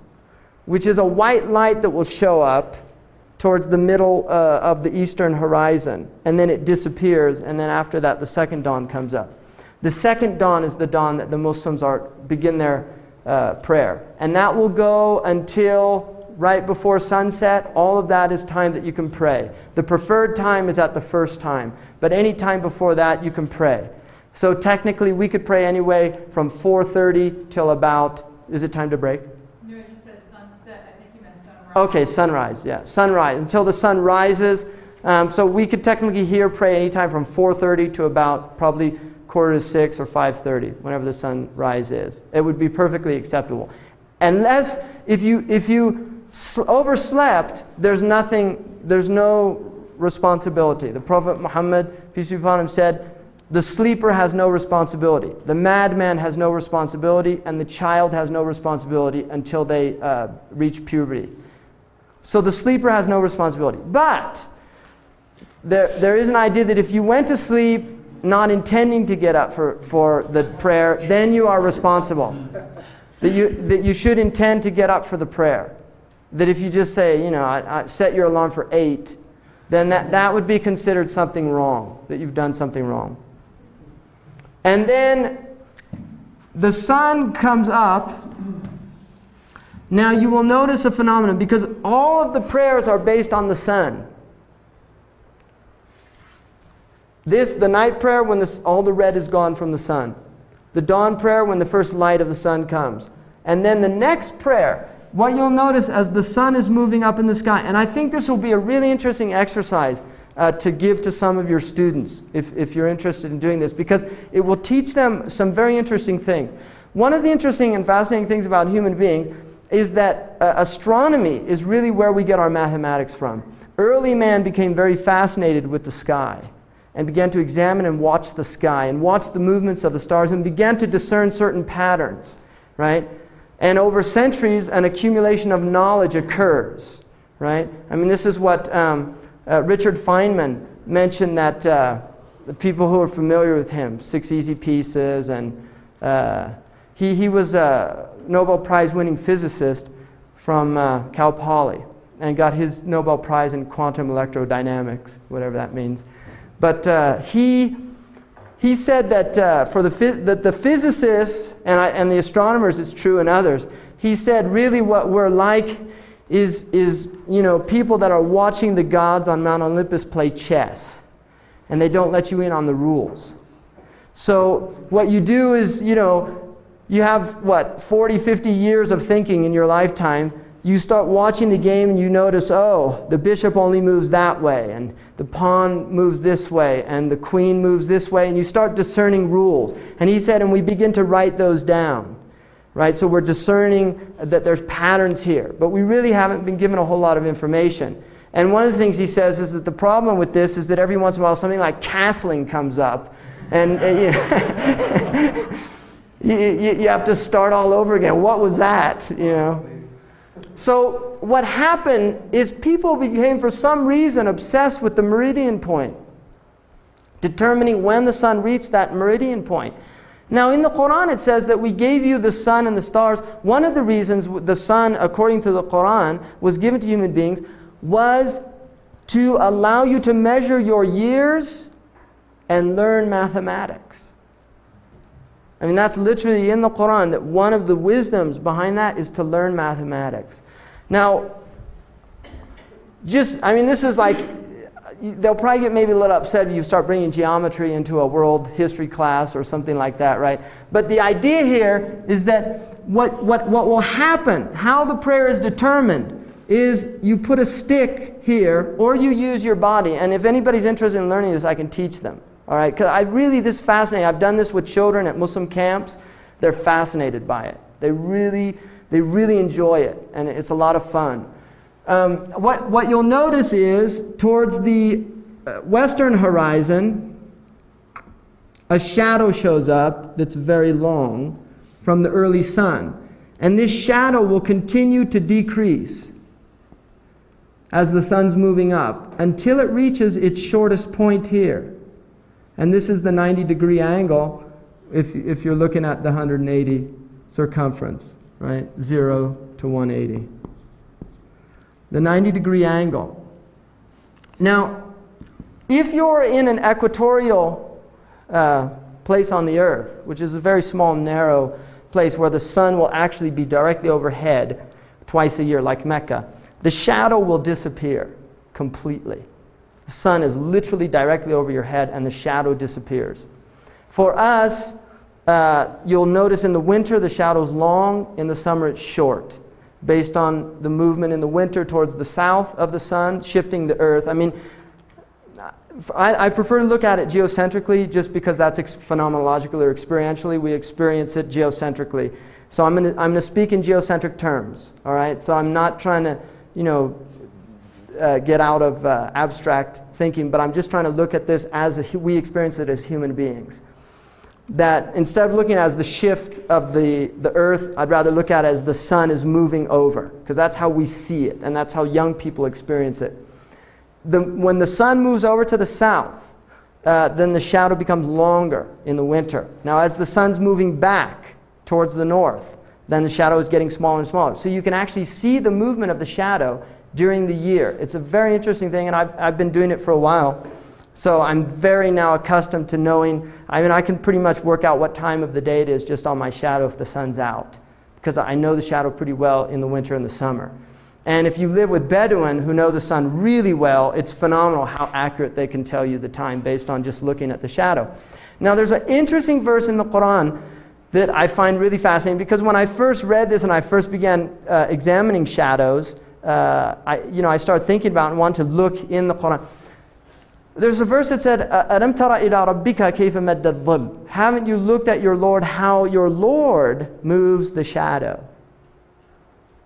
which is a white light that will show up towards the middle of the eastern horizon, and then it disappears, and then after that the second dawn comes up. The second dawn is the dawn that the Muslims begin their prayer, and that will go until right before sunset. All of that is time that you can pray. The preferred time is at the first time, but any time before that you can pray. So technically we could pray anyway from 4:30 till about, is it time to break? No, you said sunset. I think you meant sunrise. Okay, sunrise, yeah. Sunrise, until the sun rises. So we could technically here pray anytime from 4:30 to about probably 5:45 or 5:30, whenever the sunrise is. It would be perfectly acceptable. Unless, if you overslept, there's no responsibility. The Prophet Muhammad, peace be upon him, said, the sleeper has no responsibility. The madman has no responsibility, and the child has no responsibility until they reach puberty. So the sleeper has no responsibility. But there is an idea that if you went to sleep not intending to get up for the prayer, then you are responsible. That you should intend to get up for the prayer. That if you just say, I set your alarm for 8, then that would be considered something wrong, that you've done something wrong. And then the sun comes up. Now you will notice a phenomenon, because all of the prayers are based on the sun. The night prayer, when all the red is gone from the sun. The dawn prayer, when the first light of the sun comes. And then the next prayer, what you'll notice as the sun is moving up in the sky, and I think this will be a really interesting exercise to give to some of your students if you're interested in doing this, because it will teach them some very interesting things. One of the interesting and fascinating things about human beings is that astronomy is really where we get our mathematics from. Early man became very fascinated with the sky and began to examine and watch the sky and watch the movements of the stars and began to discern certain patterns, right? And over centuries, an accumulation of knowledge occurs, right? I mean, this is what Richard Feynman mentioned, that the people who are familiar with him, 6 Easy Pieces, and he was a Nobel Prize winning physicist from Cal Poly and got his Nobel Prize in quantum electrodynamics, whatever that means. But he said that for the physicists and the astronomers, it's true, and others, he said really what we're like is people that are watching the gods on Mount Olympus play chess, and they don't let you in on the rules. So what you do is, you have 40, 50 years of thinking in your lifetime. You start watching the game and you notice, the bishop only moves that way, and the pawn moves this way, and the queen moves this way, and you start discerning rules. And he said, and we begin to write those down, right? So we're discerning that there's patterns here, but we really haven't been given a whole lot of information. And one of the things he says is that the problem with this is that every once in a while something like castling comes up, and you have to start all over again. What was that, So what happened is people became, for some reason, obsessed with the meridian point, determining when the sun reached that meridian point. Now in the Quran it says that we gave you the sun and the stars. One of the reasons the sun, according to the Quran, was given to human beings was to allow you to measure your years and learn mathematics. I mean, that's literally in the Quran, that one of the wisdoms behind that is to learn mathematics. Now, this is like, they'll probably get maybe a little upset if you start bringing geometry into a world history class or something like that, right? But the idea here is that what will happen, how the prayer is determined, is you put a stick here or you use your body. And if anybody's interested in learning this, I can teach them. All right? Because this is fascinating. I've done this with children at Muslim camps. They're fascinated by it. They really enjoy it. And it's a lot of fun. What you'll notice is towards the western horizon, a shadow shows up that's very long from the early sun. And this shadow will continue to decrease as the sun's moving up until it reaches its shortest point here. And this is the 90-degree angle if you're looking at the 180 circumference, right? 0 to 180. The 90-degree angle. Now, if you're in an equatorial place on the earth, which is a very small, narrow place where the sun will actually be directly overhead twice a year, like Mecca, the shadow will disappear completely. The sun is literally directly over your head and the shadow disappears. For us, you'll notice in the winter the shadow's long, in the summer it's short, based on the movement in the winter towards the south of the sun, shifting the earth. I mean, I prefer to look at it geocentrically just because that's phenomenologically or experientially. We experience it geocentrically. So I'm going to speak in geocentric terms, all right? So I'm not trying to, get out of abstract thinking, but I'm just trying to look at this as we experience it as human beings. That instead of looking at it as the shift of the earth, I'd rather look at it as the sun is moving over, because that's how we see it, and that's how young people experience it. When the sun moves over to the south, then the shadow becomes longer in the winter. Now, as the sun's moving back towards the north, then the shadow is getting smaller and smaller. So you can actually see the movement of the shadow during the year. It's a very interesting thing, and I've been doing it for a while. So I'm very now accustomed to knowing, I can pretty much work out what time of the day it is just on my shadow if the sun's out, because I know the shadow pretty well in the winter and the summer. And if you live with Bedouin who know the sun really well, it's phenomenal how accurate they can tell you the time based on just looking at the shadow. Now there's an interesting verse in the Quran that I find really fascinating, because when I first read this and I first began examining shadows, I started thinking about and wanted to look in the Quran. There's a verse that said, "Alam tara ila rabbika kayfa madda adh-dhill." Haven't you looked at your Lord, how your Lord moves the shadow?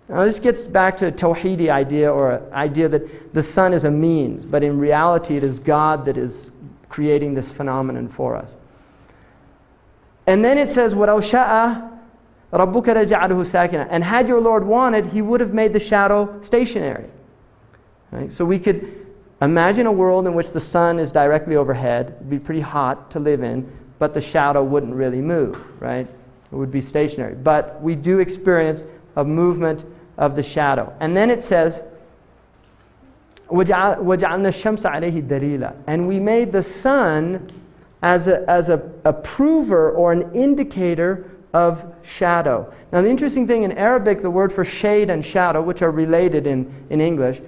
Now this gets back to a Tawheedi idea, or an idea that the sun is a means, but in reality it is God that is creating this phenomenon for us. And then it says, وَلَوْ شَاءَ رَبُّكَ لَجَعَلَهُ سَاكِنًا. And had your Lord wanted, He would have made the shadow stationary. Right? So we could imagine a world in which the sun is directly overhead. It would be pretty hot to live in, but the shadow wouldn't really move, right? It would be stationary. But we do experience a movement of the shadow. And then it says, وَجَعَلْنَا الشَّمْسَ عَلَيْهِ دَلِيلًا. And we made the sun as a prover or an indicator of shadow. Now the interesting thing, in Arabic, the word for shade and shadow, which are related in English,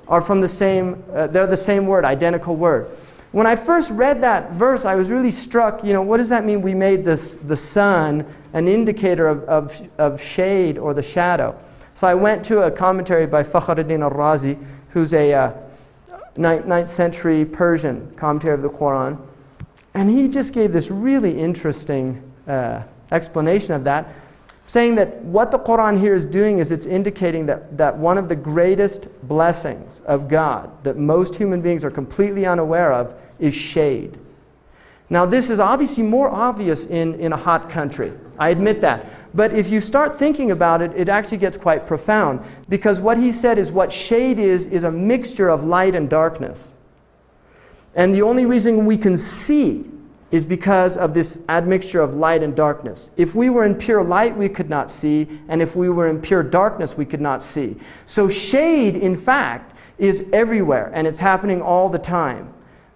are from the same, they're the same word, identical word. When I first read that verse, I was really struck, what does that mean we made the sun an indicator of shade or the shadow? So I went to a commentary by Fakhruddin al-Razi, who's a 9th century Persian commentary of the Quran. And he just gave this really interesting explanation of that, saying that what the Quran here is doing is it's indicating that one of the greatest blessings of God that most human beings are completely unaware of is shade. Now this is obviously more obvious in a hot country. I admit that. But if you start thinking about it, it actually gets quite profound. Because what he said is what shade is a mixture of light and darkness. And the only reason we can see is because of this admixture of light and darkness. If we were in pure light, we could not see. And if we were in pure darkness, we could not see. So shade, in fact, is everywhere. And it's happening all the time.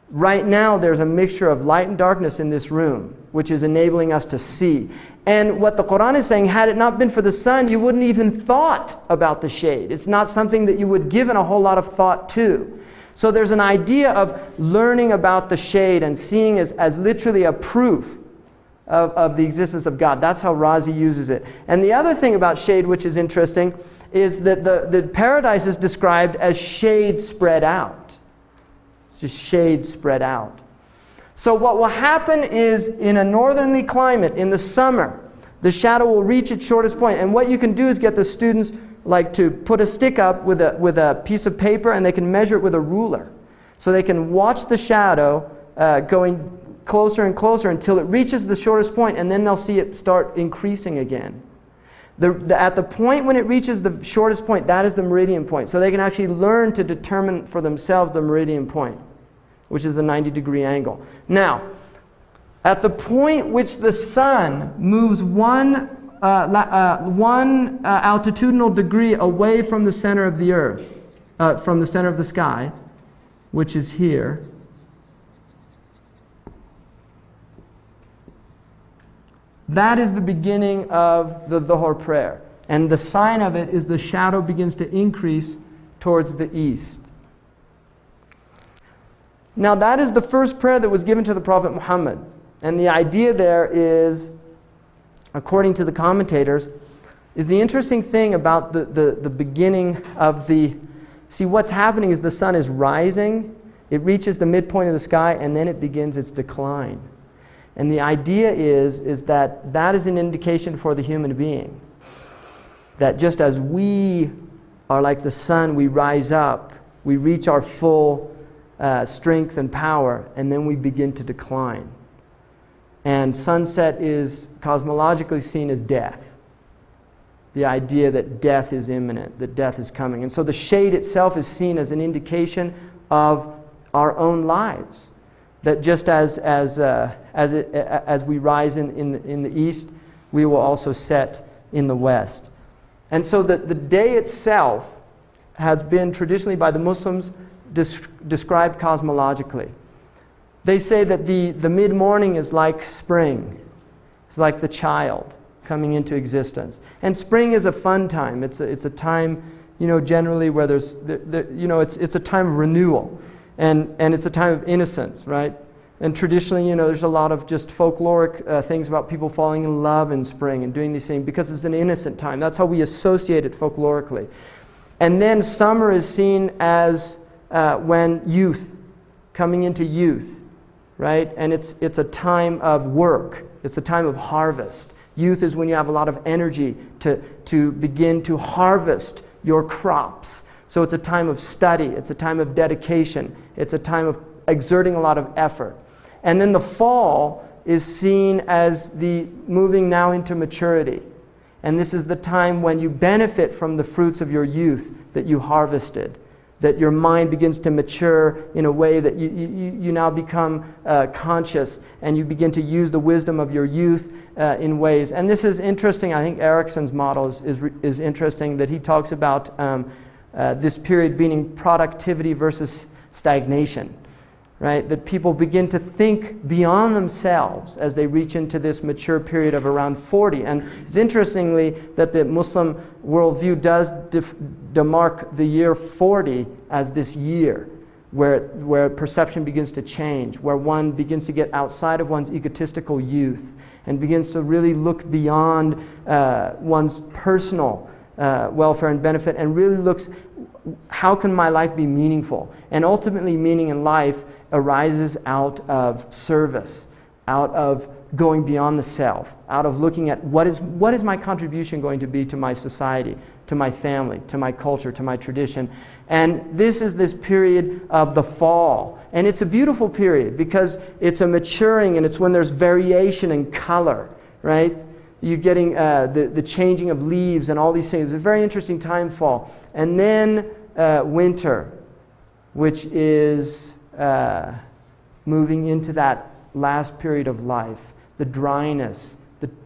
Right now, there's a mixture of light and darkness in this room, which is enabling us to see. And what the Quran is saying, had it not been for the sun, you wouldn't even thought about the shade. It's not something that you would give a whole lot of thought to. So there's an idea of learning about the shade and seeing as literally a proof of the existence of God. That's how Razi uses it. And the other thing about shade, which is interesting, is that the paradise is described as shade spread out. It's just shade spread out. So what will happen is, in a northerly climate, in the summer, the shadow will reach its shortest point. And what you can do is get the students to put a stick up with a piece of paper, and they can measure it with a ruler. So they can watch the shadow going closer and closer until it reaches the shortest point, and then they'll see it start increasing again. At the point when it reaches the shortest point, that is the meridian point. So they can actually learn to determine for themselves the meridian point, which is the 90-degree angle. Now, at the point which the sun moves one altitudinal degree away from the center of the earth, from the center of the sky, which is here, that is the beginning of the Dhuhr prayer. And the sign of it is the shadow begins to increase towards the east. Now that is the first prayer that was given to the Prophet Muhammad. And the idea there is, according to the commentators, is the interesting thing about the beginning of the... See, what's happening is the sun is rising, it reaches the midpoint of the sky, and then it begins its decline. And the idea is that is an indication for the human being. That just as we are like the sun, we rise up, we reach our full strength and power, and then we begin to decline. And sunset is cosmologically seen as death. The idea that death is imminent, that death is coming. And so the shade itself is seen as an indication of our own lives. That just as we rise in the east, we will also set in the west. And so the day itself has been traditionally by the Muslims described cosmologically. They say that the mid-morning is like spring. It's like the child coming into existence. And spring is a fun time. It's a time, generally where it's a time of renewal. And it's a time of innocence, right? And traditionally, there's a lot of just folkloric things about people falling in love in spring and doing these things because it's an innocent time. That's how we associate it folklorically. And then summer is seen as when youth, coming into youth, right? And it's a time of work. It's a time of harvest. Youth is when you have a lot of energy to begin to harvest your crops. So it's a time of study, it's a time of dedication, it's a time of exerting a lot of effort. And then the fall is seen as the moving now into maturity. And this is the time when you benefit from the fruits of your youth that you harvested, that your mind begins to mature in a way that you now become conscious, and you begin to use the wisdom of your youth in ways. And this is interesting. I think Erickson's model is interesting, that he talks about this period being productivity versus stagnation, right? That people begin to think beyond themselves as they reach into this mature period of around 40. And it's interestingly that the Muslim worldview does demark the year 40 as this year where perception begins to change, where one begins to get outside of one's egotistical youth and begins to really look beyond one's personal welfare and benefit, and really looks, how can my life be meaningful? And ultimately, meaning in life arises out of service, out of going beyond the self, out of looking at what is my contribution going to be to my society, to my family, to my culture, to my tradition. And this is this period of the fall. And it's a beautiful period because it's a maturing, and it's when there's variation in color, right? You're getting the changing of leaves and all these things. It's a very interesting time, fall. And then winter, which is moving into that last period of life. The dryness,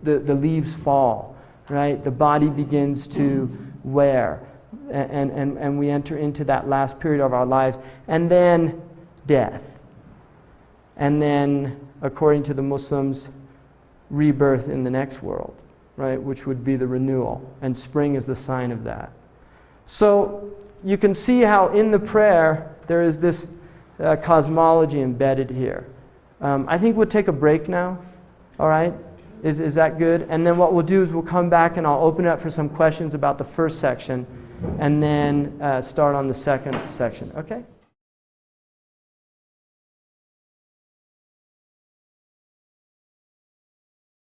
the leaves fall, right? The body begins to wear. And we enter into that last period of our lives. And then death. And then, according to the Muslims, rebirth in the next world, right? Which would be the renewal. And spring is the sign of that. So you can see how in the prayer there is this cosmology embedded here. I think we'll take a break now. All right? Is that good? And then what we'll do is we'll come back and I'll open it up for some questions about the first section and then start on the second section. Okay?